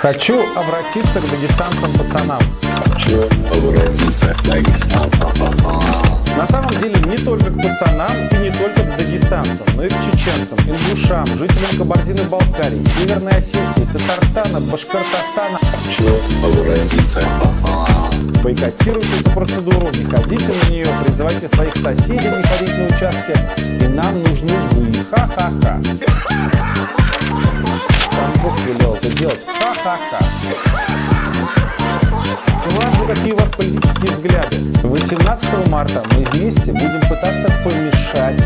Хочу обратиться к дагестанцам пацанам. Хочу обратиться к дагестанцам пацанам. На самом деле не только к пацанам и не только к дагестанцам, но и к чеченцам, ингушам, жителям Кабардино-Балкарии, Северной Осетии, Татарстана, Башкортостана. Хочу обратиться к пацанам. Бойкотируйте эту процедуру, не ходите на нее, призывайте своих соседей не ходить на участки. И нам нужны вы. Ха-ха-ха. Сам Бог велел это делать. Ха-ха-ха. Важно, какие у вас политические взгляды. 18 марта мы вместе будем пытаться помешать